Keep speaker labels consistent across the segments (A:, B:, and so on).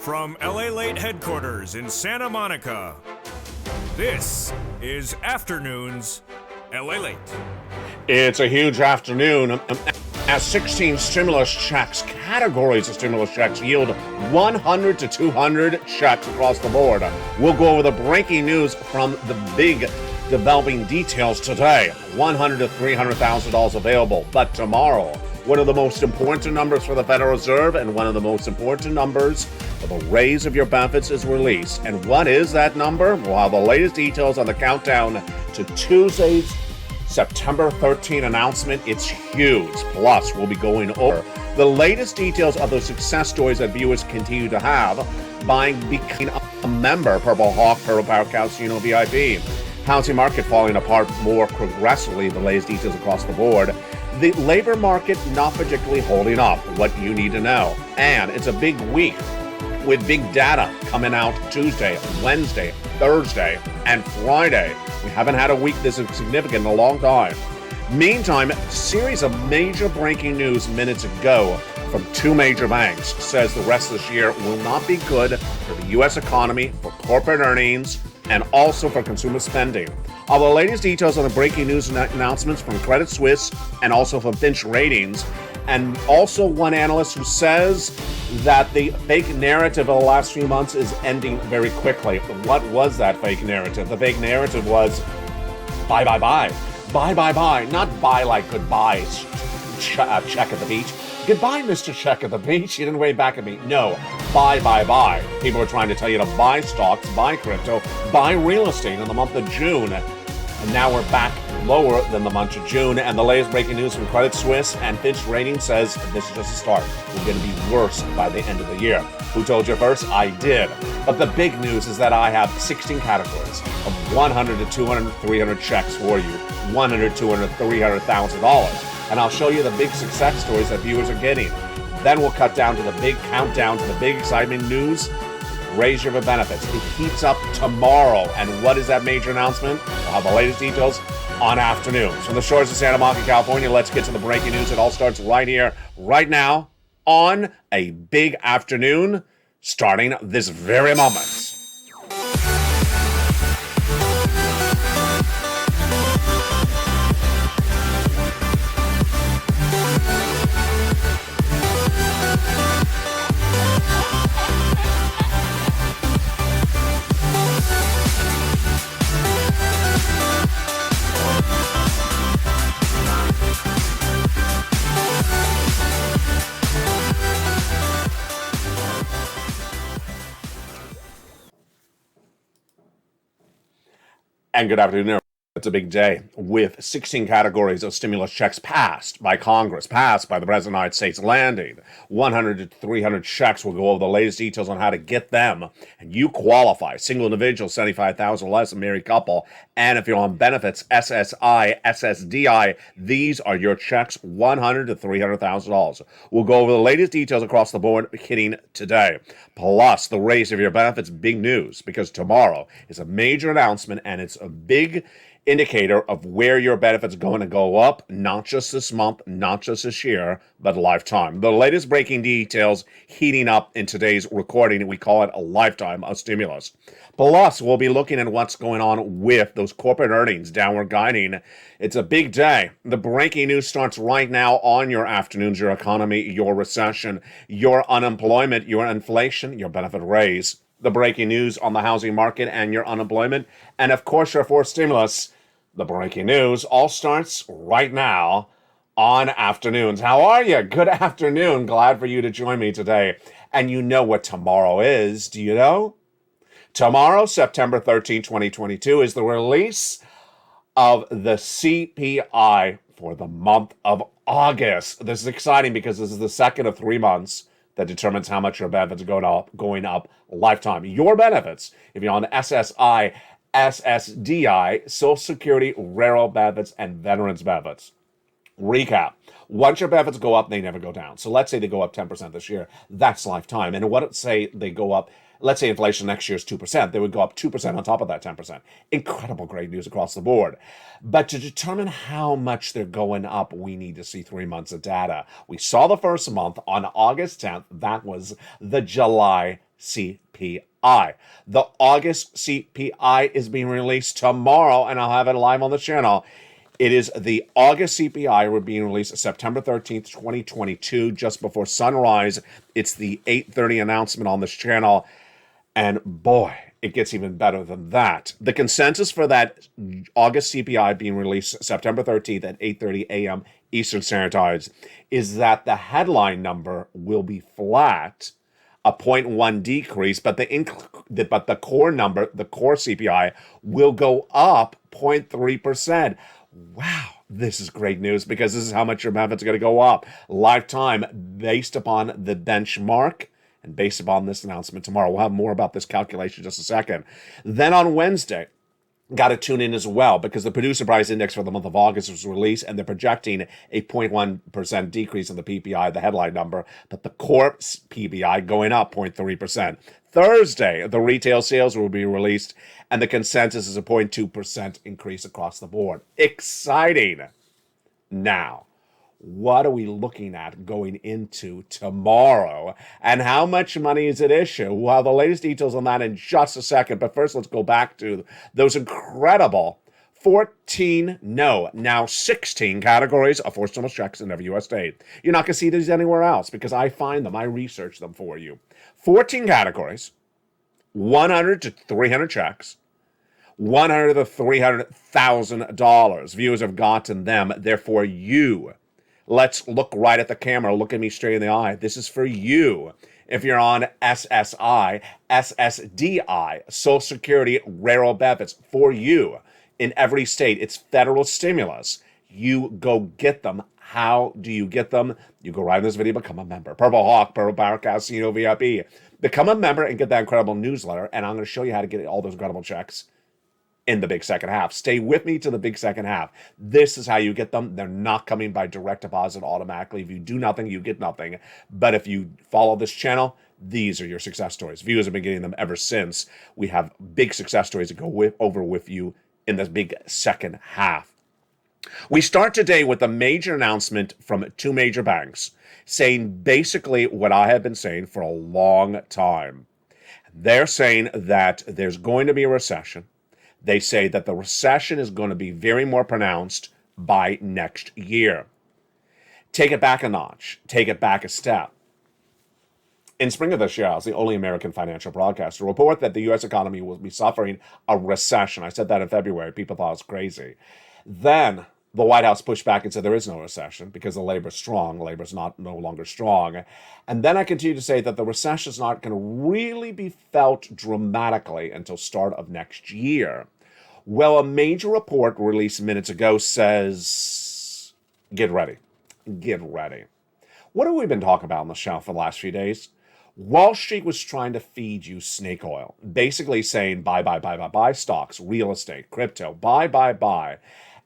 A: From LALATE headquarters in Santa Monica, this is Afternoons LALATE.
B: It's a huge afternoon as 16 stimulus checks, categories of stimulus checks, yield 100 to 200 checks across the board. We'll go over the breaking news from the big developing details today. $100 to $300,000 available. But tomorrow, one of the most important numbers for the Federal Reserve and one of the most important numbers for the raise of your benefits is released. And what is that number? We'll have the latest details on the countdown to Tuesday's September 13 announcement. It's huge. Plus, we'll be going over the latest details of those success stories that viewers continue to have by becoming a member, Purple Hawk, Purple Power Casino VIP. Housing market falling apart more progressively, the latest details across the board. The labor market not particularly holding up, what you need to know. And it's a big week with big data coming out Tuesday, Wednesday, Thursday, and Friday. We haven't had a week this significant in a long time. Meantime, a series of major breaking news minutes ago from two major banks says the rest of this year will not be good for the U.S. economy, for corporate earnings, and also for consumer spending. All the latest details on the breaking news announcements from Credit Suisse and also from Fitch Ratings, and also one analyst who says that the fake narrative of the last few months is ending very quickly. What was that fake narrative? The fake narrative was buy, buy, buy. Buy, buy, buy. Not buy like goodbye, check at the beach. Goodbye, Mr. Check at the beach. You didn't wave back at me. No, buy, buy, buy. People are trying to tell you to buy stocks, buy crypto, buy real estate in the month of June. And now we're back lower than the month of June. And the latest breaking news from Credit Suisse and Fitch Ratings says this is just a start. We're going to be worse by the end of the year. Who told you first? I did. But the big news is that I have 16 categories of 100 to 200, 300 checks for you. 100, 200, $300,000. And I'll show you the big success stories that viewers are getting. Then we'll cut down to the big countdown to the big excitement news. Raise your benefits. It heats up tomorrow. And what is that major announcement? We'll have the latest details on Afternoons. From the shores of Santa Monica, California, let's get to the breaking news. It all starts right here, right now, on a big afternoon, starting this very moment. And good afternoon. It's a big day with 16 categories of stimulus checks passed by Congress, passed by the President of the United States, landing 100 to 300 checks. We'll go over the latest details on how to get them. And you qualify. Single individual, $75,000 less, a married couple. And if you're on benefits, SSI, SSDI, these are your checks, $100 to $300,000. We'll go over the latest details across the board hitting today. Plus, the raise of your benefits, big news, because tomorrow is a major announcement and it's a big indicator of where your benefits are going to go up, not just this month, not just this year, but lifetime. The latest breaking details heating up in today's recording. We call it a lifetime of stimulus. Plus, we'll be looking at what's going on with those corporate earnings, downward guiding. It's a big day. The breaking news starts right now on your afternoons, your economy, your recession, your unemployment, your inflation, your benefit raise. The breaking news on the housing market and your unemployment, and of course your fourth stimulus. The breaking news all starts right now on Afternoons. How are you? Good afternoon. Glad for you to join me today. And you know what tomorrow is, do you know? Tomorrow, September 13, 2022, is the release of the CPI for the month of August. This is exciting because this is the second of 3 months that determines how much your benefits are going up lifetime. Your benefits, if you're on SSI, SSDI, Social Security, Rural Benefits, and Veterans Benefits. Recap. Once your benefits go up, they never go down. So let's say they go up 10% this year. That's lifetime. And what say they go up, let's say inflation next year is 2%. They would go up 2% on top of that 10%. Incredible great news across the board. But to determine how much they're going up, we need to see 3 months of data. We saw the first month on August 10th. That was the July CPI. The August CPI is being released tomorrow, and I'll have it live on the channel. It is the August CPI. We're being released September 13th, 2022, just before sunrise. It's the 8:30 announcement on this channel. And boy, it gets even better than that. The consensus for that August CPI being released September 13th at 8:30 a.m. Eastern Standard Time is that the headline number will be flat, a 0.1 decrease, but the core number, the core CPI, will go up 0.3%. Wow, this is great news because this is how much your benefits are going to go up lifetime based upon the benchmark and based upon this announcement tomorrow. We'll have more about this calculation in just a second. Then on Wednesday, got to tune in as well because the producer price index for the month of August was released and they're projecting a 0.1% decrease in the PPI, the headline number, but the core PPI going up 0.3%. Thursday, the retail sales will be released and the consensus is a 0.2% increase across the board. Exciting. Now, what are we looking at going into tomorrow? And how much money is at issue? Well, the latest details on that in just a second. But first, let's go back to those incredible 16 categories of forced stimulus checks in every U.S. state. You're not going to see these anywhere else because I find them. I research them for you. 14 categories, 100 to 300 checks, $100 to $300,000. Viewers have gotten them. They're for you. Let's look right at the camera. Look at me straight in the eye. This is for you. If you're on SSI, SSDI, Social Security, Rural Benefits, for you. In every state, it's federal stimulus. You go get them. How do you get them? You go right in this video, become a member. Purple Hawk, Purple Power Casino VIP. Become a member and get that incredible newsletter, and I'm going to show you how to get all those incredible checks in the big second half. Stay with me to the big second half. This is how you get them. They're not coming by direct deposit automatically. If you do nothing, you get nothing. But if you follow this channel, these are your success stories. Viewers have been getting them ever since. We have big success stories to go over with you in this big second half. We start today with a major announcement from two major banks saying basically what I have been saying for a long time. They're saying that there's going to be a recession. They say that the recession is going to be very more pronounced by next year. Take it back a notch. Take it back a step. In spring of this year, I was the only American financial broadcaster to report that the U.S. economy will be suffering a recession. I said that in February. People thought I was crazy. Then the White House pushed back and said there is no recession because the labor's strong. Labor's no longer strong. And then I continue to say that the recession is not going to really be felt dramatically until start of next year. Well, a major report released minutes ago says, get ready. Get ready. What have we been talking about on the show for the last few days? Wall Street was trying to feed you snake oil, basically saying buy stocks, real estate, crypto, buy.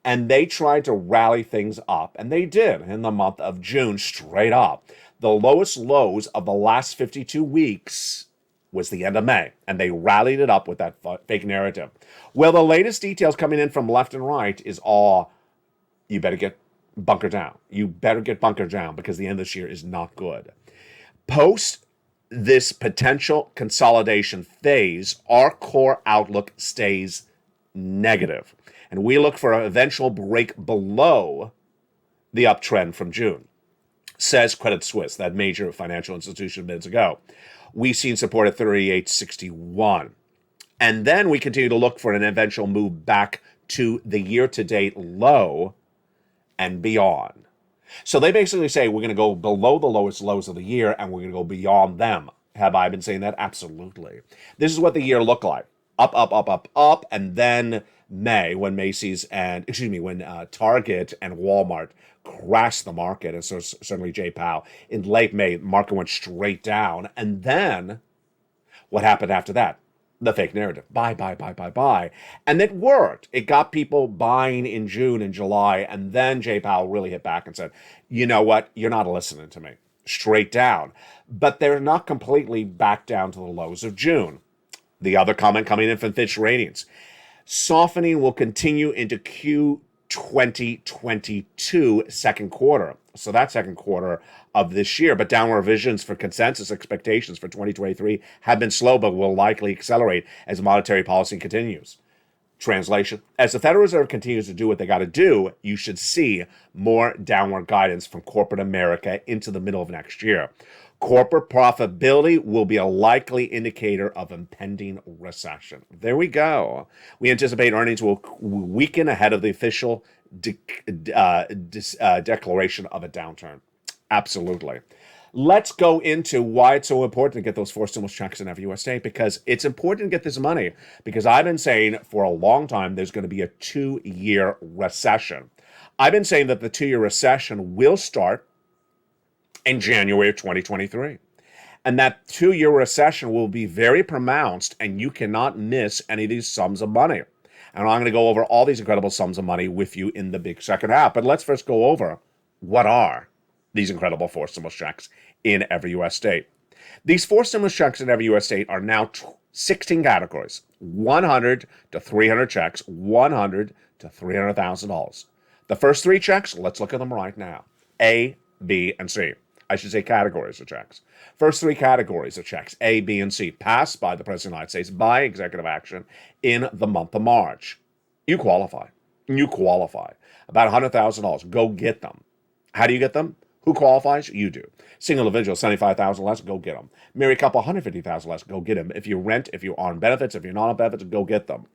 B: And they tried to rally things up, and they did in the month of June, straight up. The lowest lows of the last 52 weeks was the end of May, and they rallied it up with that fake narrative. Well, the latest details coming in from left and right is you better get bunkered down. You better get bunkered down because the end of this year is not good. Post this potential consolidation phase, our core outlook stays negative. And we look for an eventual break below the uptrend from June, says Credit Suisse, that major financial institution minutes ago. We've seen support at 38.61. And then we continue to look for an eventual move back to the year-to-date low and beyond. So they basically say we're going to go below the lowest lows of the year and we're going to go beyond them. Have I been saying that? Absolutely. This is what the year looked like. Up, and then May, when Target and Walmart crashed the market, and so certainly Jay Powell, in late May, the market went straight down. And then what happened after that? The fake narrative. Buy. And it worked. It got people buying in June and July, and then Jay Powell really hit back and said, you know what? You're not listening to me. Straight down. But they're not completely back down to the lows of June. The other comment coming in from Fitch Ratings. Softening will continue into 2022 second quarter. So that second quarter of this year. But downward revisions for consensus expectations for 2023 have been slow, but will likely accelerate as monetary policy continues. Translation: as the Federal Reserve continues to do what they got to do, you should see more downward guidance from corporate America into the middle of next year. Corporate profitability will be a likely indicator of impending recession. There we go. We anticipate earnings will weaken ahead of the official declaration of a downturn. Absolutely. Let's go into why it's so important to get those 4 stimulus checks in every U.S. state, because it's important to get this money, because I've been saying for a long time there's going to be a 2-year recession. I've been saying that the 2-year recession will start in January of 2023. And that 2-year recession will be very pronounced, and you cannot miss any of these sums of money. And I'm going to go over all these incredible sums of money with you in the big second half. But let's first go over what are these incredible 4 stimulus checks in every U.S. state. These 4 stimulus checks in every U.S. state are now 16 categories, 100 to 300 checks, 100 to $300,000. The first 3 checks, let's look at them right now. A, B, and C. I should say categories of checks. First 3 categories of checks, A, B, and C, passed by the President of the United States by executive action in the month of March. You qualify. You qualify. About $100,000. Go get them. How do you get them? Who qualifies? You do. Single individual, $75,000 less, go get them. Married couple, $150,000 less, go get them. If you rent, if you're on benefits, if you're not on benefits, go get them.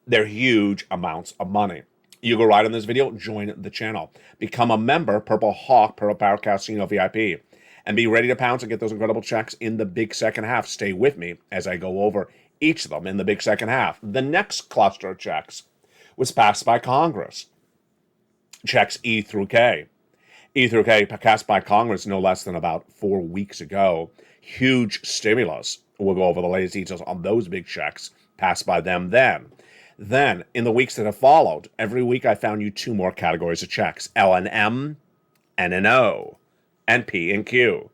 B: They're huge amounts of money. You go right on this video, join the channel. Become a member, Purple Hawk, Purple Power Casino VIP. And be ready to pounce and get those incredible checks in the big second half. Stay with me as I go over each of them in the big second half. The next cluster of checks was passed by Congress. Checks E through K. E through K passed by Congress no less than about 4 weeks ago. Huge stimulus. We'll go over the latest details on those big checks passed by them then. Then, in the weeks that have followed, every week I found you 2 more categories of checks. L and M, N and O, and P and Q.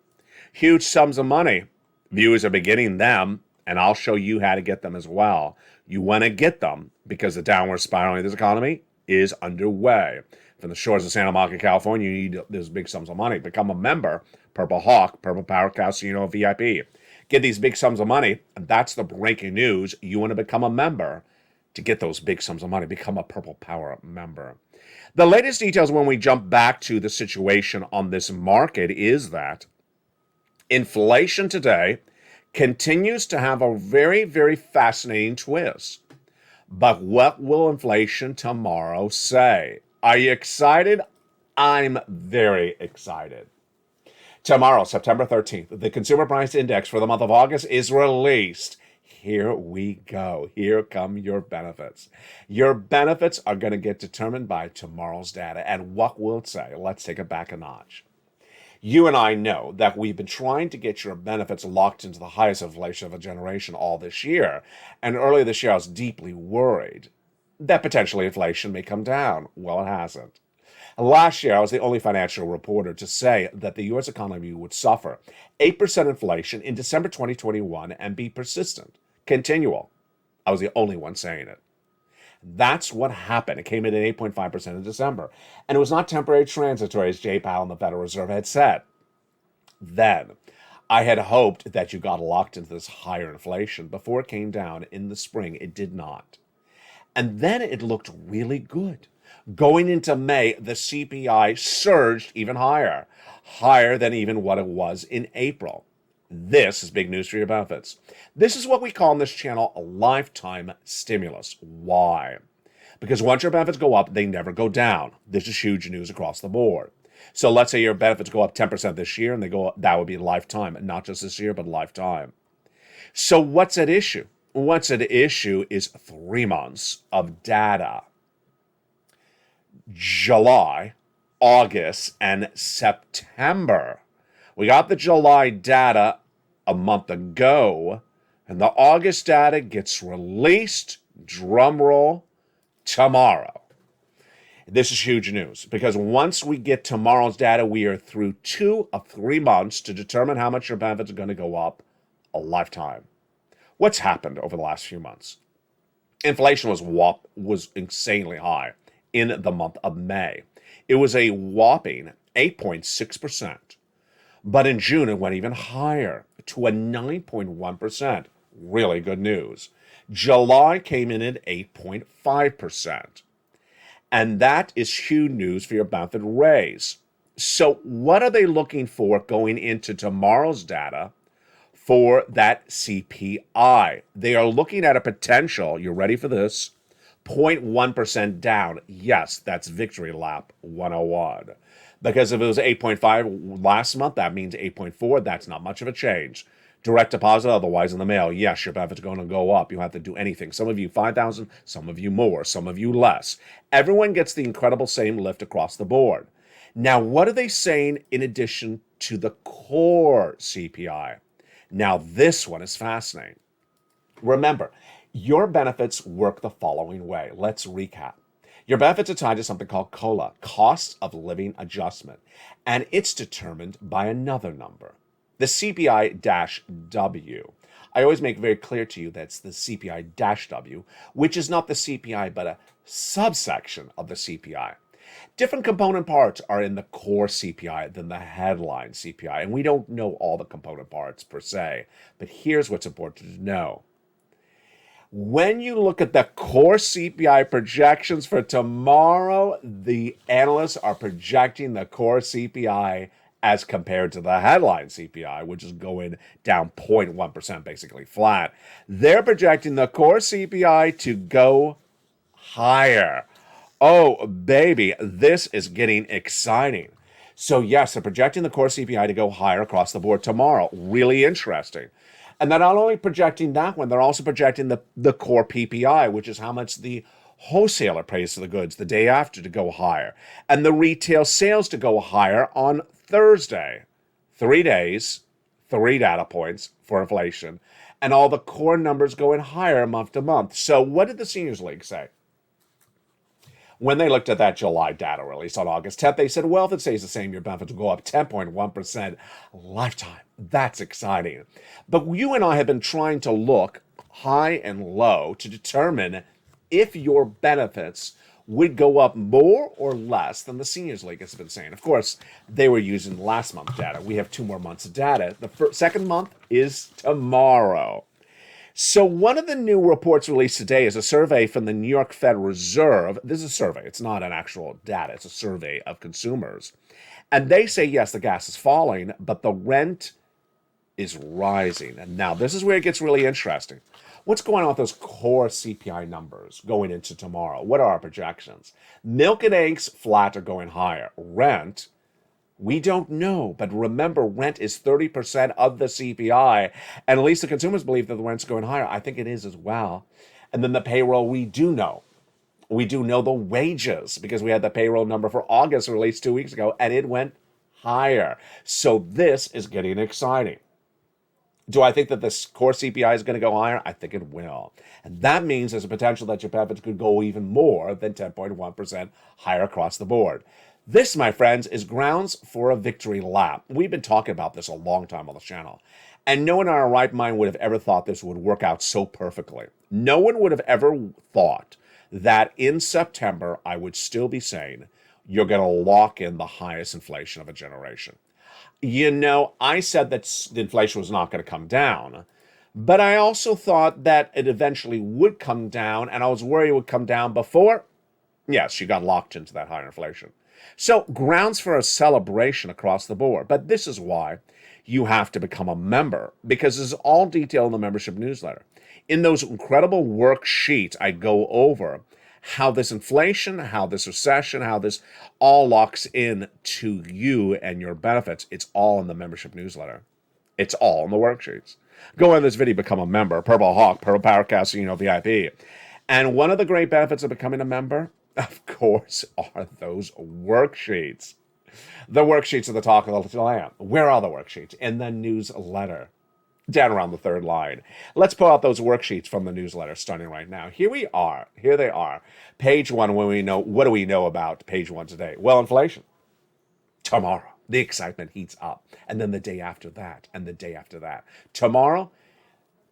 B: Huge sums of money. Viewers are beginning them, and I'll show you how to get them as well. You want to get them because the downward spiraling of this economy is underway. From the shores of Santa Monica, California, you need those big sums of money. Become a member, Purple Hawk, Purple Power Casino VIP. Get these big sums of money, and that's the breaking news. You want to become a member to get those big sums of money. Become a Purple Power member. The latest details when we jump back to the situation on this market is that inflation today continues to have a very, very fascinating twist. But what will inflation tomorrow say? Are you excited? I'm very excited. Tomorrow, September 13th, the Consumer Price Index for the month of August is released. Here we go. Here come your benefits. Your benefits are going to get determined by tomorrow's data. And what will it say? Let's take it back a notch. You and I know that we've been trying to get your benefits locked into the highest inflation of a generation all this year. And earlier this year, I was deeply worried that potentially inflation may come down. Well, it hasn't. Last year, I was the only financial reporter to say that the U.S. economy would suffer 8% inflation in December 2021 and be persistent, continual. I was the only one saying it. That's what happened. It came in at 8.5% in December. And it was not temporary, transitory, as Jay Powell and the Federal Reserve had said. Then, I had hoped that you got locked into this higher inflation before it came down in the spring. It did not. And then it looked really good. Going into May, the CPI surged even higher than even what it was in April. This is big news for your benefits. This is what we call on this channel a lifetime stimulus. Why? Because once your benefits go up, they never go down. This is huge news across the board. So let's say your benefits go up 10% this year, and they go up, that would be lifetime, not just this year, but lifetime. So what's at issue? What's at issue is 3 months of data. July, August, and September. We got the July data a month ago, and the August data gets released, drum roll, tomorrow. This is huge news because once we get tomorrow's data, we are through 2 of 3 months to determine how much your benefits are going to go up a lifetime. What's happened over the last few months? Inflation was insanely high in the month of May. It was a whopping 8.6%. But in June, it went even higher to a 9.1%. Really good news. July came in at 8.5%. And that is huge news for your benefit raise. So what are they looking for going into tomorrow's data for that CPI? They are looking at a potential, you're ready for this, 0.1% down. Yes, that's victory lap 101. Because if it was 8.5 last month, that means 8.4. That's not much of a change. Direct deposit, otherwise in the mail, yes, your benefits are going to go up. You have to do anything. Some of you 5,000, some of you more, some of you less. Everyone gets the incredible same lift across the board. Now, what are they saying in addition to the core CPI? Now, this one is fascinating. Remember, your benefits work the following way. Let's recap. Your benefits are tied to something called COLA, Cost of Living Adjustment, and it's determined by another number, the CPI-W. I always make very clear to you that's the CPI-W, which is not the CPI, but a subsection of the CPI. Different component parts are in the core CPI than the headline CPI, and we don't know all the component parts per se, but here's what's important to know. When you look at the core CPI projections for tomorrow, the analysts are projecting the core CPI as compared to the headline CPI, which is going down 0.1%, basically flat. They're projecting the core CPI to go higher. Oh, baby, this is getting exciting. So yes, they're projecting the core CPI to go higher across the board tomorrow. Really interesting. And they're not only projecting that one, they're also projecting the core PPI, which is how much the wholesaler pays for the goods the day after, to go higher. And the retail sales to go higher on Thursday. 3 days, 3 data points for inflation, and all the core numbers going higher month to month. So what did the Seniors League say? When they looked at that July data release on August 10th, they said, well, if it stays the same, your benefits will go up 10.1% lifetime. That's exciting. But you and I have been trying to look high and low to determine if your benefits would go up more or less than the Seniors League has been saying. Of course, they were using last month's data. We have 2 more months of data. The second month is tomorrow. So one of the new reports released today is a survey from the New York Fed Reserve. This is a survey. It's not an actual data. It's a survey of consumers. And they say, yes, the gas is falling, but the rent is rising. And now this is where it gets really interesting. What's going on with those core CPI numbers going into tomorrow? What are our projections? Milk and eggs flat or going higher. Rent, we don't know, but remember, rent is 30% of the CPI, and at least the consumers believe that the rent's going higher. I think it is as well. And then the payroll, we do know. We do know the wages, because we had the payroll number for August released 2 weeks ago, and it went higher. So this is getting exciting. Do I think that this core CPI is going to go higher? I think it will. And that means there's a potential that your benefits could go even more than 10.1% higher across the board. This, my friends, is grounds for a victory lap. We've been talking about this a long time on the channel. And no one in our right mind would have ever thought this would work out so perfectly. No one would have ever thought that in September, I would still be saying, you're going to lock in the highest inflation of a generation. You know, I said that the inflation was not going to come down, but I also thought that it eventually would come down, and I was worried it would come down before. Yes, you got locked into that higher inflation. So grounds for a celebration across the board. But this is why you have to become a member, because this is all detailed in the membership newsletter. In those incredible worksheets, I go over how this inflation, how this recession, how this all locks in to you and your benefits. It's all in the membership newsletter. It's all in the worksheets. Go in this video, become a member. Purple Hawk, Purple Power Casino VIP. And one of the great benefits of becoming a member, of course, are those worksheets. The worksheets are the talk of the land. Where are the worksheets? In the newsletter. Down around the third line. Let's pull out those worksheets from the newsletter starting right now. Here we are. Here they are. Page 1, when we know, what do we know about page 1 today? Well, inflation. Tomorrow, the excitement heats up. And then the day after that, and the day after that. Tomorrow,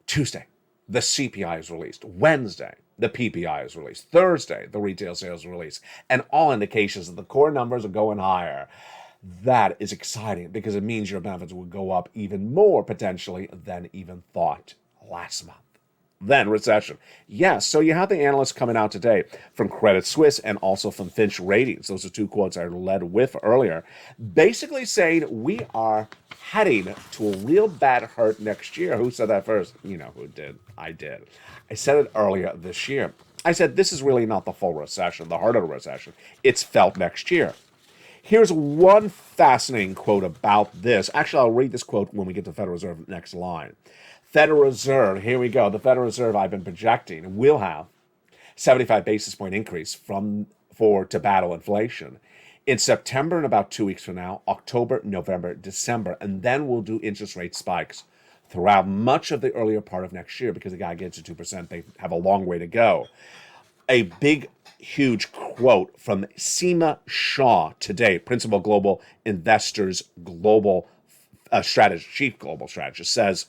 B: Tuesday, the CPI is released. Wednesday, the PPI is released. Thursday, the retail sales is released. And all indications that the core numbers are going higher. That is exciting because it means your benefits will go up even more potentially than even thought last month. Then recession. Yes, so you have the analysts coming out today from Credit Suisse and also from Fitch Ratings. Those are two quotes I led with earlier, basically saying we are heading to a real bad hurt next year. Who said that first? You know who did. I did. I said it earlier this year. I said this is really not the full recession, the heart of the recession. It's felt next year. Here's one fascinating quote about this. Actually, I'll read this quote when we get to Federal Reserve next line. Federal Reserve, here we go. The Federal Reserve I've been projecting will have 75 basis point increase to battle inflation in September in about 2 weeks from now, October, November, December, and then we'll do interest rate spikes throughout much of the earlier part of next year because they got to get to 2%. They have a long way to go. A big, huge quote from Seema Shah today, Principal Global Investors Global Strategist, Chief Global Strategist, says,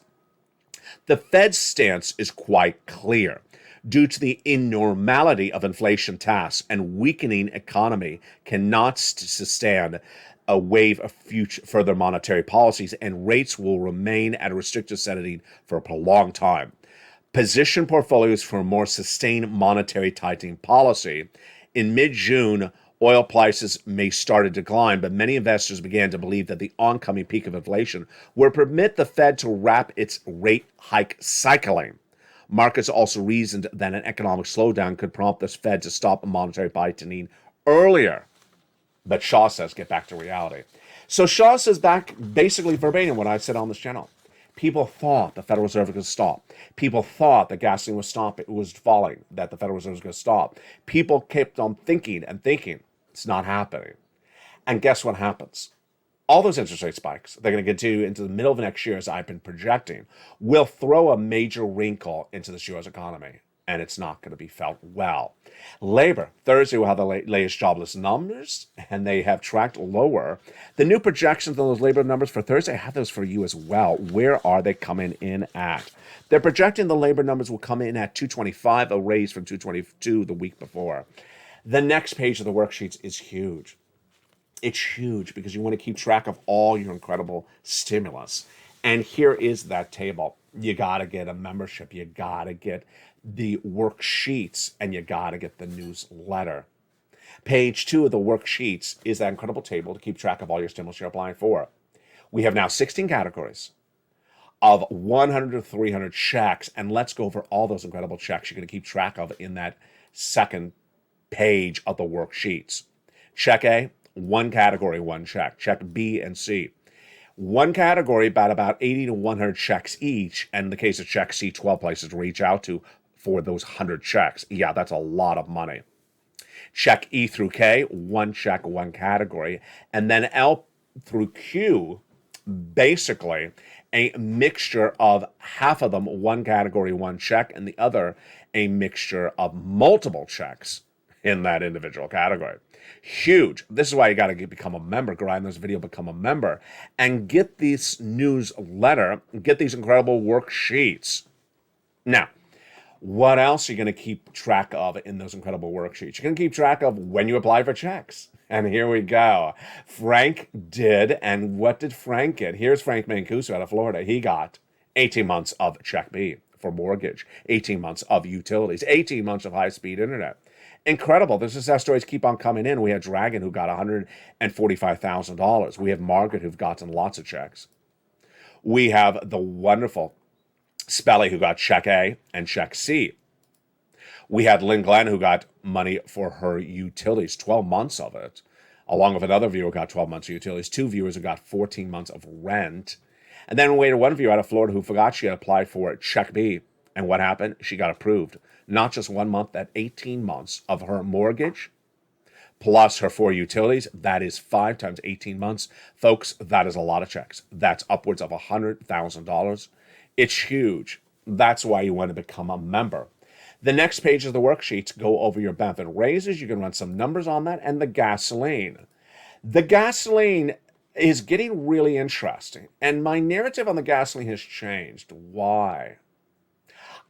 B: the Fed's stance is quite clear. Due to the enormality of inflation tasks and weakening economy cannot sustain a wave of further monetary policies, and rates will remain at a restrictive setting for a prolonged time. Position portfolios for a more sustained monetary tightening policy. In mid-June, oil prices may start to decline, but many investors began to believe that the oncoming peak of inflation would permit the Fed to wrap its rate hike cycling. Markets also reasoned that an economic slowdown could prompt the Fed to stop monetary tightening earlier. But Shaw says, get back to reality. So Shaw says back basically verbatim what I said on this channel. People thought the Federal Reserve was going to stop. People thought that gasoline was falling, that the Federal Reserve was going to stop. People kept on thinking and thinking. It's not happening. And guess what happens? All those interest rate spikes, they're going to continue into the middle of next year, as I've been projecting, will throw a major wrinkle into this U.S. economy, and it's not going to be felt well. Labor, Thursday will have the latest jobless numbers, and they have tracked lower. The new projections on those labor numbers for Thursday, I have those for you as well. Where are they coming in at? They're projecting the labor numbers will come in at 225, a raise from 222 the week before. The next page of the worksheets is huge. It's huge because you want to keep track of all your incredible stimulus. And here is that table. You got to get a membership. You got to get the worksheets, and you got to get the newsletter. Page 2 of the worksheets is that incredible table to keep track of all your stimulus you're applying for. We have now 16 categories of 100 to 300 checks, and let's go over all those incredible checks you're going to keep track of in that second page of the worksheets. Check A, one category, one check. Check B and C. One category, about 80 to 100 checks each. And in the case of check C, 12 places to reach out to for those 100 checks. Yeah, that's a lot of money. Check E through K, one check, one category. And then L through Q, basically a mixture of half of them, one category, one check, and the other a mixture of multiple checks in that individual category. Huge. This is why you got to become a member. Go in this video, become a member, and get this newsletter, get these incredible worksheets. Now, what else are you going to keep track of in those incredible worksheets? You're going to keep track of when you apply for checks. And here we go. Frank did, and what did Frank get? Here's Frank Mancuso out of Florida. He got 18 months of check B for mortgage, 18 months of utilities, 18 months of high-speed internet. Incredible. The success stories keep on coming in. We had Dragon, who got $145,000. We have Margaret, who've gotten lots of checks. We have the wonderful Spelly, who got check A and check C. We had Lynn Glenn, who got money for her utilities, 12 months of it, along with another viewer who got 12 months of utilities, two viewers who got 14 months of rent. And then we had one viewer out of Florida who forgot she had applied for check B. And what happened? She got approved. Not just 1 month, that 18 months of her mortgage, plus her 4 utilities. That is 5 times 18 months. Folks, that is a lot of checks. That's upwards of $100,000. It's huge. That's why you want to become a member. The next page of the worksheets go over your benefit raises. You can run some numbers on that. And the gasoline. The gasoline is getting really interesting. And my narrative on the gasoline has changed. Why?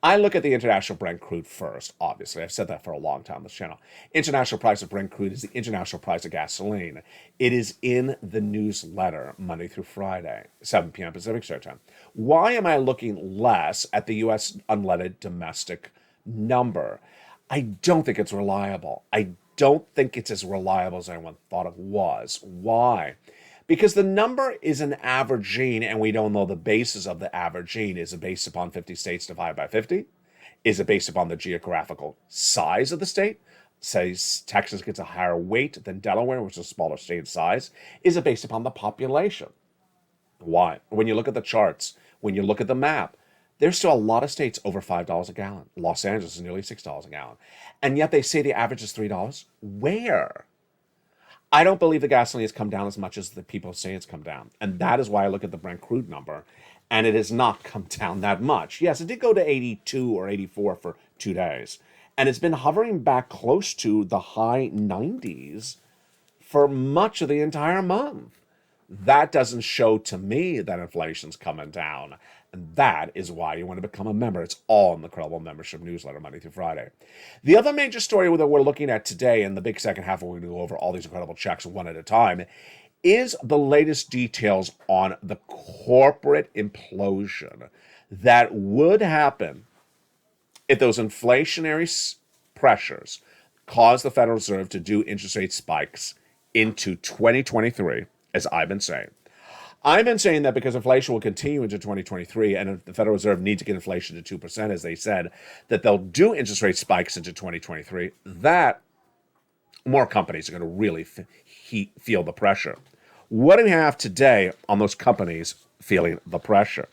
B: I look at the international Brent crude first, obviously. I've said that for a long time on this channel. International price of Brent crude is the international price of gasoline. It is in the newsletter Monday through Friday, 7 p.m. Pacific Standard Time. Why am I looking less at the U.S. unleaded domestic number? I don't think it's reliable. I don't think it's as reliable as anyone thought it was. Why? Because the number is an averaging, and we don't know the basis of the averaging. Is it based upon 50 states divided by 50? Is it based upon the geographical size of the state? Says Texas gets a higher weight than Delaware, which is a smaller state in size. Is it based upon the population? Why? When you look at the charts, when you look at the map, there's still a lot of states over $5 a gallon. Los Angeles is nearly $6 a gallon. And yet they say the average is $3. Where? I don't believe the gasoline has come down as much as the people say it's come down. And that is why I look at the Brent crude number, and it has not come down that much. Yes, it did go to 82 or 84 for 2 days. And it's been hovering back close to the high 90s for much of the entire month. That doesn't show to me that inflation's coming down. And that is why you want to become a member. It's all in the Credible Membership newsletter, Monday through Friday. The other major story that we're looking at today, in the big second half, where we're going to go over all these incredible checks one at a time, is the latest details on the corporate implosion that would happen if those inflationary pressures cause the Federal Reserve to do interest rate spikes into 2023, as I've been saying. I've been saying that because inflation will continue into 2023, and if the Federal Reserve needs to get inflation to 2%, as they said, that they'll do interest rate spikes into 2023, that more companies are going to really feel the pressure. What do we have today on those companies feeling the pressure?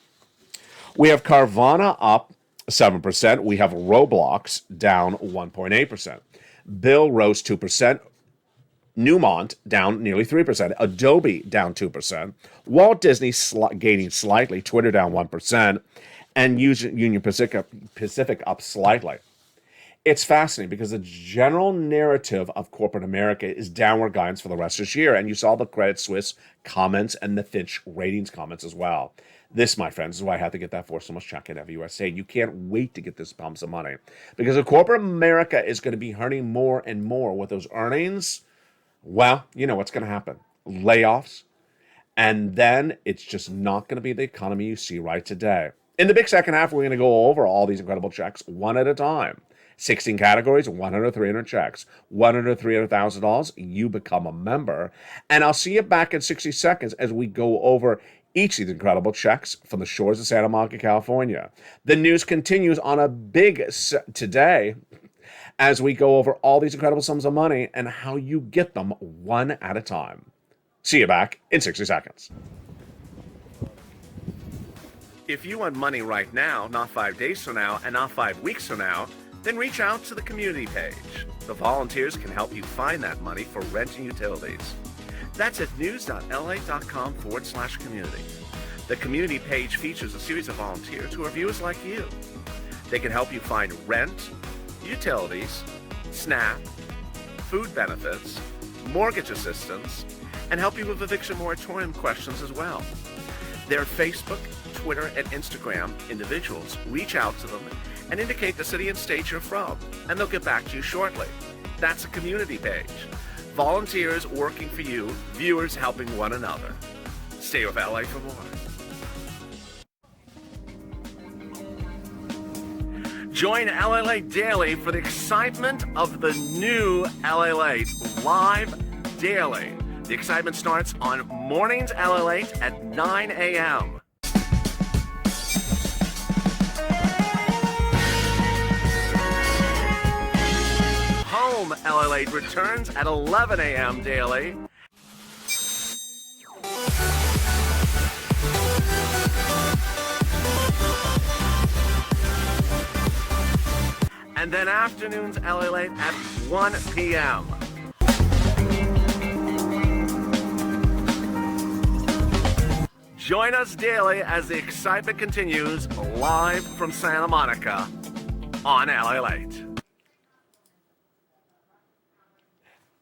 B: We have Carvana up 7%. We have Roblox down 1.8%. Bill rose 2%. Newmont down nearly 3%. Adobe down 2%. Walt Disney gaining slightly. Twitter down 1%. And Union Pacific up slightly. It's fascinating because the general narrative of corporate America is downward guidance for the rest of this year. And you saw the Credit Suisse comments and the Fitch ratings comments as well. This, my friends, is why I have to get that for so much check in every USA. You can't wait to get this pumps of money. Because if corporate America is going to be hurting more and more with those earnings, well, you know what's going to happen. Layoffs. And then it's just not going to be the economy you see right today. In the big second half, we're going to go over all these incredible checks one at a time. 16 categories, 100, 300 checks. 100, $300,000, you become a member. And I'll see you back in 60 seconds as we go over each of these incredible checks from the shores of Santa Monica, California. The news continues on a big today as we go over all these incredible sums of money and how you get them one at a time. See you back in 60 seconds. If you want money right now, not 5 days from now, and not 5 weeks from now, then reach out to the community page. The volunteers can help you find that money for rent and utilities. That's at news.la.com/community. The community page features a series of volunteers who are viewers like you. They can help you find rent, utilities, SNAP, food benefits, mortgage assistance, and help you with eviction moratorium questions as well. Their Facebook, Twitter, and Instagram individuals reach out to them and indicate the city and state you're from, and they'll get back to you shortly. That's a community page. Volunteers working for you, viewers helping one another. Stay with LA for more. Join LALATE Daily for the excitement of the new LALATE live daily. The excitement starts on mornings LALATE at 9 a.m. Home LALATE returns at 11 a.m. daily. And then afternoons LALATE at 1 p.m. Join us daily as the excitement continues live from Santa Monica on LALATE.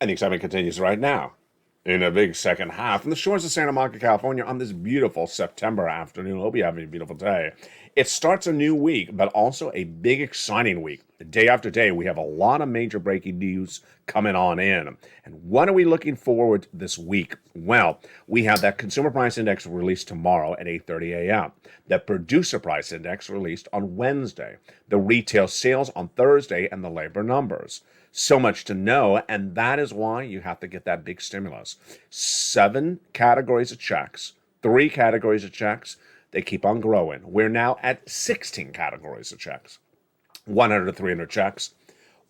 B: And the excitement continues right now in a big second half from the shores of Santa Monica, California on this beautiful September afternoon. Hope you're having a beautiful day. It starts a new week, but also a big, exciting week. Day after day, we have a lot of major breaking news coming on in. And what are we looking forward to this week? Well, we have that consumer price index released tomorrow at 8:30 a.m., the producer price index released on Wednesday, the retail sales on Thursday, and the labor numbers. So much to know, and that is why you have to get that big stimulus. 7 categories of checks, 3 categories of checks. They keep on growing. We're now at 16 categories of checks, 100 to 300 checks,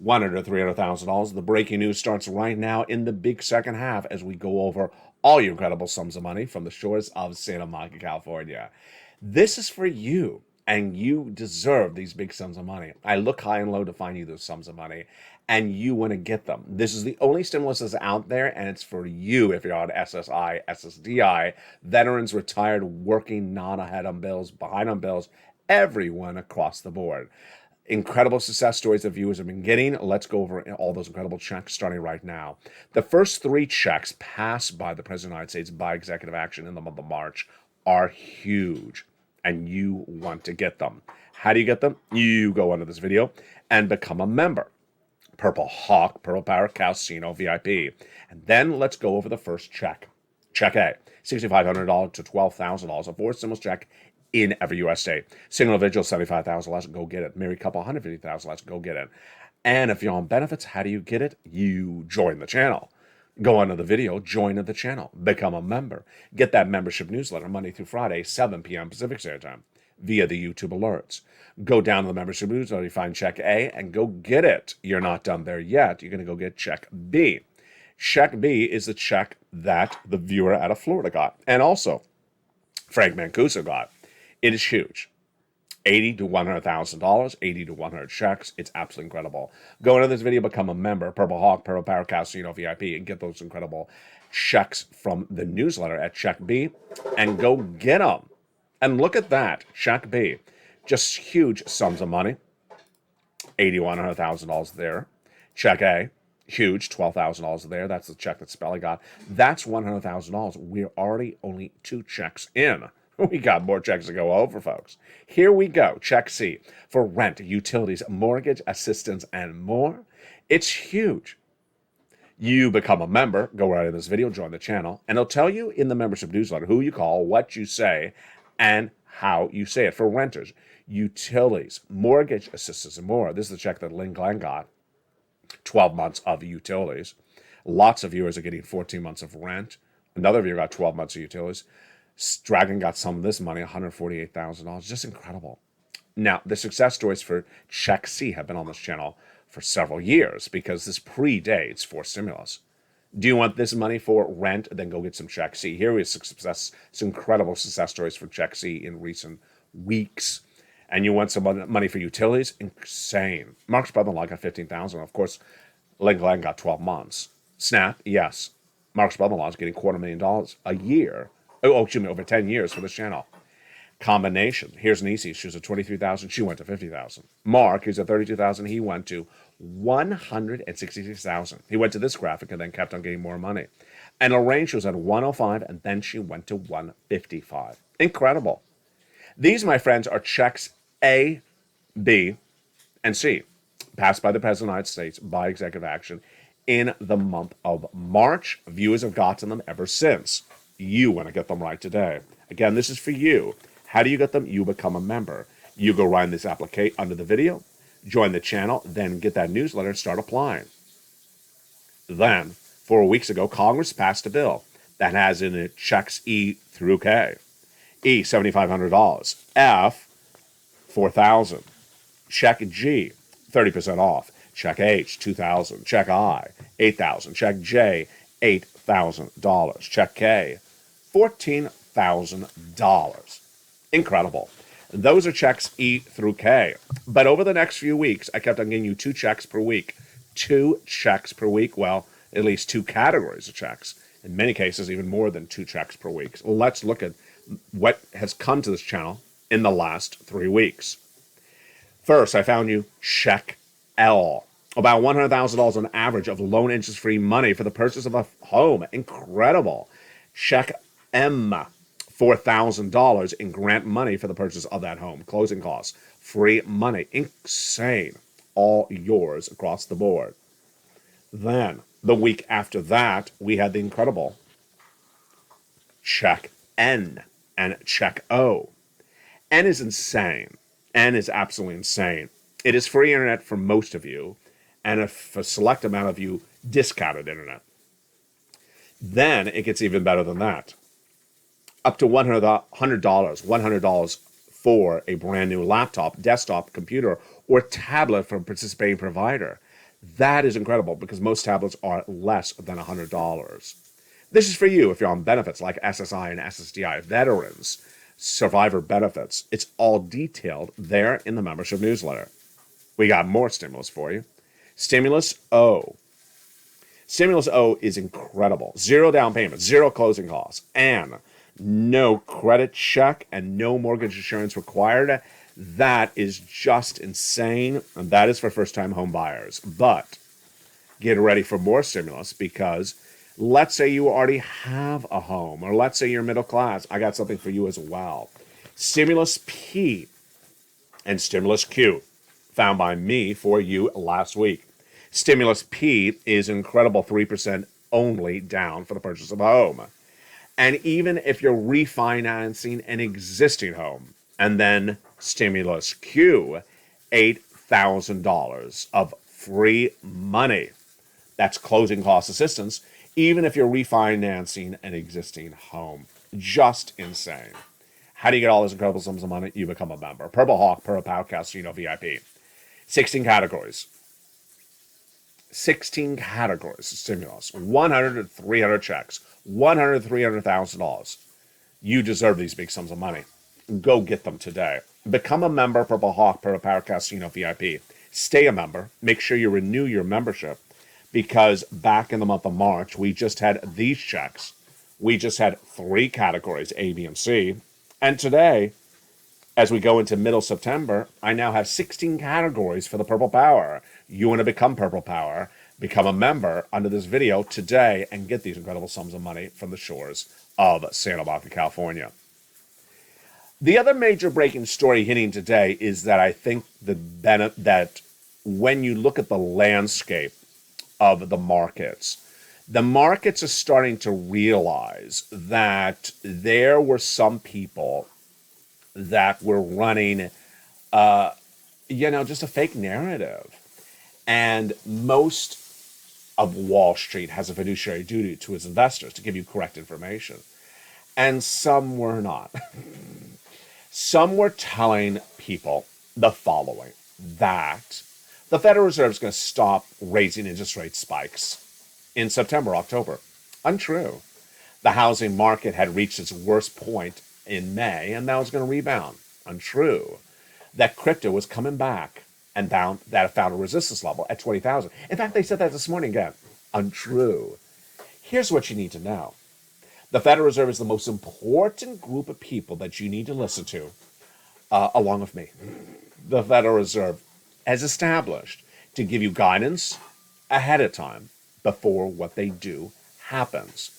B: $100 to $300,000. The breaking news starts right now in the big second half as we go over all your incredible sums of money from the shores of Santa Monica, California. This is for you, and you deserve these big sums of money. I look high and low to find you those sums of money, and you want to get them. This is the only stimulus that's out there, and it's for you if you're on SSI, SSDI, veterans, retired, working, not ahead on bills, behind on bills, everyone across the board. Incredible success stories that viewers have been getting. Let's go over all those incredible checks starting right now. The first 3 checks passed by the President of the United States by executive action in the month of March are huge, and you want to get them. How do you get them? You go under this video and become a member. Purple Hawk, Purple Power Casino VIP. And then let's go over the first check. Check A, $6,500 to $12,000, a 4 stimulus check in every U.S. state. Single individual, $75,000, let's go get it. Married couple, $150,000, let's go get it. And if you're on benefits, how do you get it? You join the channel. Go under the video, join the channel, become a member. Get that membership newsletter Monday through Friday, 7 p.m. Pacific Standard Time, via the YouTube alerts. Go down to the membership newsletter, you find check A, and go get it. You're not done there yet. You're going to go get check B. Check B is the check that the viewer out of Florida got, and also Frank Mancuso got. It is huge. $80,000 to $100,000, 80 to 100 checks. It's absolutely incredible. Go into this video, become a member, Purple Hawk, Purple Power Casino VIP, and get those incredible checks from the newsletter at Check B, and go get them. And look at that, Check B. Just huge sums of money. $80,000 to $100,000 there. Check A, huge, $12,000 there. That's the check that Spelly got. That's $100,000. We're already only 2 checks in. We got more checks to go over, folks. Here we go. Check C for rent, utilities, mortgage assistance, and more. It's huge. You become a member, go right in this video, join the channel, and it'll tell you in the membership newsletter who you call, what you say, and how you say it. For renters, utilities, mortgage assistance, and more. This is the check that Lynn Glenn got. 12 months of utilities. Lots of viewers are getting 14 months of rent. Another viewer got 12 months of utilities. Dragon got some of this money, $148,000. Just incredible. Now, the success stories for Check C have been on this channel for several years because this predates for stimulus. Do you want this money for rent? Then go get some Check C. Here is some incredible success stories for Check C in recent weeks. And you want some money for utilities? Insane. Mark's brother-in-law got $15,000. Of course, Len Glenn got 12 months. Snap, yes. Mark's brother-in-law is getting $250,000 a year. Excuse me, over 10 years for this channel. Combination. Here's Nisi. She was at $23,000. She went to $50,000. Mark, who's at $32,000, he went to $166,000. He went to this graphic and then kept on getting more money. And Lorraine, she was at $105,000, and then she went to $155,000. Incredible. These, my friends, are checks A, B, and C, passed by the President of the United States by executive action in the month of March. Viewers have gotten them ever since. You want to get them right today. Again, this is for you. How do you get them? You become a member. You go right in this application under the video, join the channel, then get that newsletter and start applying. Then, 4 weeks ago, Congress passed a bill that has in it checks E through K. E, $7,500. F, $4,000. Check G, 30% off. Check H, $2,000. Check I, $8,000. Check J, $8,000. Check K, $14,000. Incredible. Those are checks E through K. But over the next few weeks, I kept on getting you 2 checks per week. 2 checks per week. Well, at least 2 categories of checks. In many cases, even more than 2 checks per week. So let's look at what has come to this channel in the last 3 weeks. First, I found you check L. About $100,000 on average of loan interest-free money for the purchase of a home. Incredible. Check M, $4,000 in grant money for the purchase of that home. Closing costs, free money. Insane. All yours across the board. Then, the week after that, we had the incredible check N and check O. N is insane. N is absolutely insane. It is free internet for most of you, and for a select amount of you, discounted internet. Then it gets even better than that. Up to $100 for a brand new laptop, desktop, computer, or tablet from a participating provider. That is incredible because most tablets are less than $100. This is for you if you're on benefits like SSI and SSDI, veterans, survivor benefits. It's all detailed there in the membership newsletter. We got more stimulus for you. Stimulus O. Stimulus O is incredible. 0 down payment, 0 closing costs, and no credit check and no mortgage insurance required. That is just insane, and that is for first-time home buyers. But get ready for more stimulus because let's say you already have a home, or let's say you're middle class. I got something for you as well. Stimulus P and Stimulus Q, found by me for you last week. Stimulus P is incredible, 3% only down for the purchase of a home. And even if you're refinancing an existing home, and then Stimulus Q, $8,000 of free money. That's closing cost assistance, even if you're refinancing an existing home. Just insane. How do you get all those incredible sums of money? You become a member. Purple Hawk, per podcast, VIP. 16 categories. 16 categories of stimulus. 100 to 300 checks. $100 to $300,000. You deserve these big sums of money. Go get them today. Become a member, Purple Hawk, per podcast, VIP. Stay a member. Make sure you renew your membership because back in the month of March, we just had these checks. We just had 3 categories, A, B, and C. And today, as we go into middle September, I now have 16 categories for the Purple Power. You want to become Purple Power, become a member under this video today and get these incredible sums of money from the shores of Santa Monica, California. The other major breaking story hitting today is that I think that when you look at the landscape of the markets are starting to realize that there were some people that were running, just a fake narrative. And most of Wall Street has a fiduciary duty to its investors to give you correct information. And some were not. Some were telling people the following, that the Federal Reserve is going to stop raising interest rate spikes in September, October. Untrue. The housing market had reached its worst point in May, and now it's going to rebound. Untrue. That crypto was coming back and found a resistance level at 20,000. In fact, they said that this morning again. Untrue. Here's what you need to know. The Federal Reserve is the most important group of people that you need to listen to, along with me. The Federal Reserve has established to give you guidance ahead of time before what they do happens.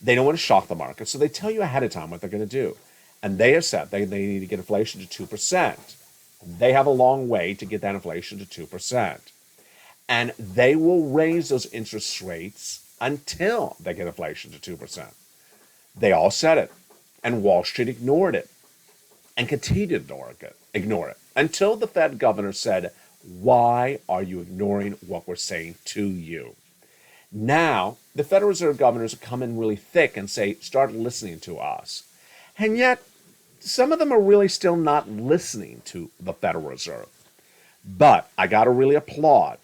B: They don't want to shock the market, so they tell you ahead of time what they're going to do. And they have said they need to get inflation to 2%. They have a long way to get that inflation to 2%. And they will raise those interest rates until they get inflation to 2%. They all said it, and Wall Street ignored it and continued to ignore it until the Fed governor said, "Why are you ignoring what we're saying to you?" Now, the Federal Reserve governors come in really thick and say, "Start listening to us." And yet, some of them are really still not listening to the Federal Reserve. But I got to really applaud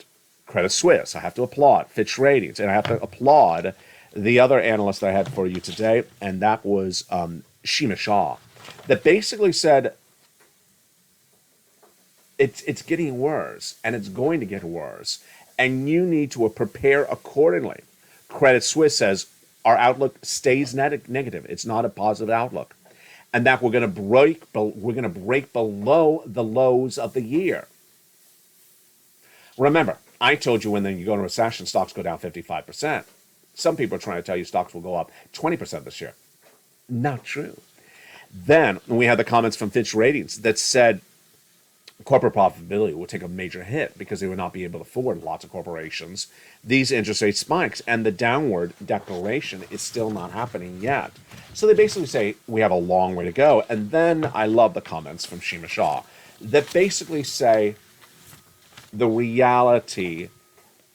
B: Credit Suisse. I have to applaud Fitch Ratings, and I have to applaud the other analyst I had for you today, and that was Shima Shah, that basically said it's getting worse, and it's going to get worse, and you need to prepare accordingly. Credit Suisse says our outlook stays negative. It's not a positive outlook, and that we're going to break below the lows of the year. Remember, I told you when then you go into recession, stocks go down 55%. Some people are trying to tell you stocks will go up 20% this year. Not true. Then we had the comments from Fitch Ratings that said corporate profitability will take a major hit because they would not be able to afford lots of corporations these interest rate spikes, and the downward declaration is still not happening yet. So they basically say we have a long way to go. And then I love the comments from Shima Shah that basically say the reality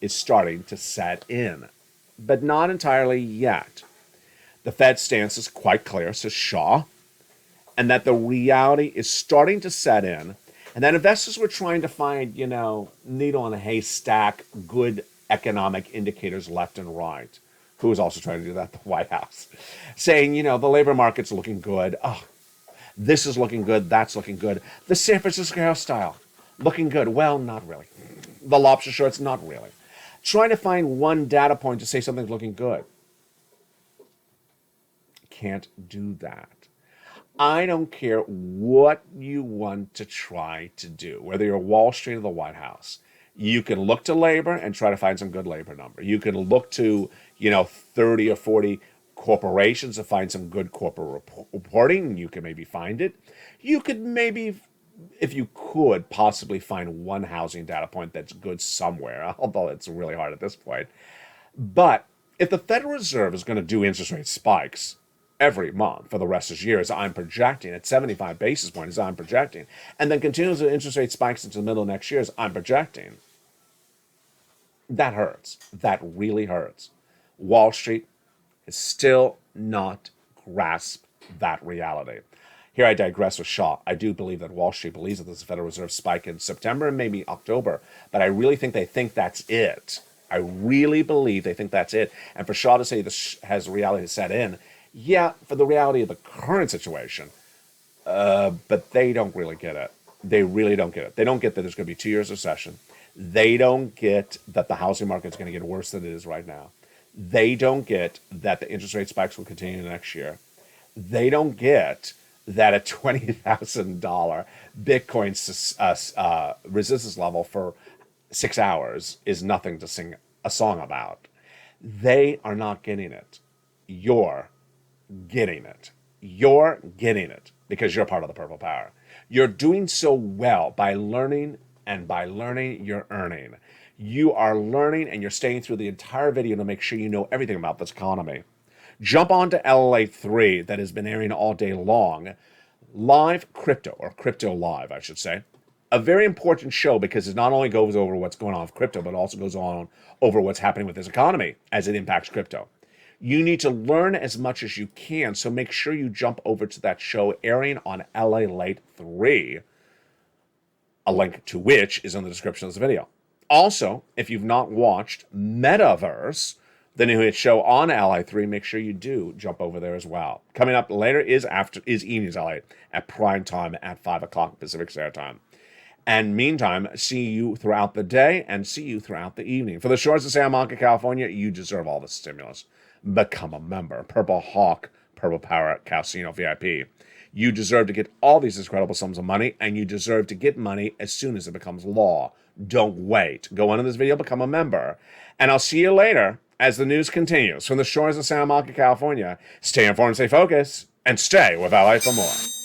B: is starting to set in, but not entirely yet. The Fed stance is quite clear, says Shah, and that the reality is starting to set in, and that investors were trying to find, needle in a haystack, good economic indicators left and right. Who was also trying to do that at the White House? Saying, the labor market's looking good. Oh, this is looking good. That's looking good. The San Francisco hairstyle, looking good. Well, not really. The lobster shorts, not really. Trying to find one data point to say something's looking good. Can't do that. I don't care what you want to try to do, whether you're Wall Street or the White House. You can look to labor and try to find some good labor number. You can look to, 30 or 40 corporations to find some good corporate reporting. You can maybe find it. You could maybe, if you could, possibly find one housing data point that's good somewhere, although it's really hard at this point. But if the Federal Reserve is going to do interest rate spikes every month for the rest of this year, as I'm projecting, at 75 basis points, as I'm projecting, and then continues the interest rate spikes into the middle of next year, as I'm projecting, that hurts. That really hurts. Wall Street has still not grasped that reality. Here I digress with Shaw. I do believe that Wall Street believes that there's a Federal Reserve spike in September and maybe October, but I really think they think that's it. I really believe they think that's it. And for Shaw to say this has reality set in, yeah, for the reality of the current situation, but they don't really get it. They really don't get it. They don't get that there's going to be 2 years of recession. They don't get that the housing market is going to get worse than it is right now. They don't get that the interest rate spikes will continue next year. They don't get that a $20,000 Bitcoin resistance level for 6 hours is nothing to sing a song about. They are not getting it. You're getting it. You're getting it because you're part of the purple power. You're doing so well by learning, and by learning, you're earning. You are learning and you're staying through the entire video to make sure you know everything about this economy. Jump on to LALATE 3 that has been airing all day long. Live Crypto, or Crypto Live, I should say. A very important show because it not only goes over what's going on with crypto, but also goes on over what's happening with this economy as it impacts crypto. You need to learn as much as you can, so make sure you jump over to that show airing on LALATE 3, a link to which is in the description of this video. Also, if you've not watched Metaverse, the new hit show on LALATE 3, make sure you do jump over there as well. Coming up later is Evenings LA at prime time at 5 o'clock Pacific Standard Time. And meantime, see you throughout the day and see you throughout the evening. For the shores of Santa Monica, California, you deserve all the stimulus. Become a member. Purple Hawk, Purple Power Casino VIP. You deserve to get all these incredible sums of money, and you deserve to get money as soon as it becomes law. Don't wait. Go into this video, become a member. And I'll see you later as the news continues. From the shores of Santa Monica, California, stay informed, stay focused, and stay with LA for more.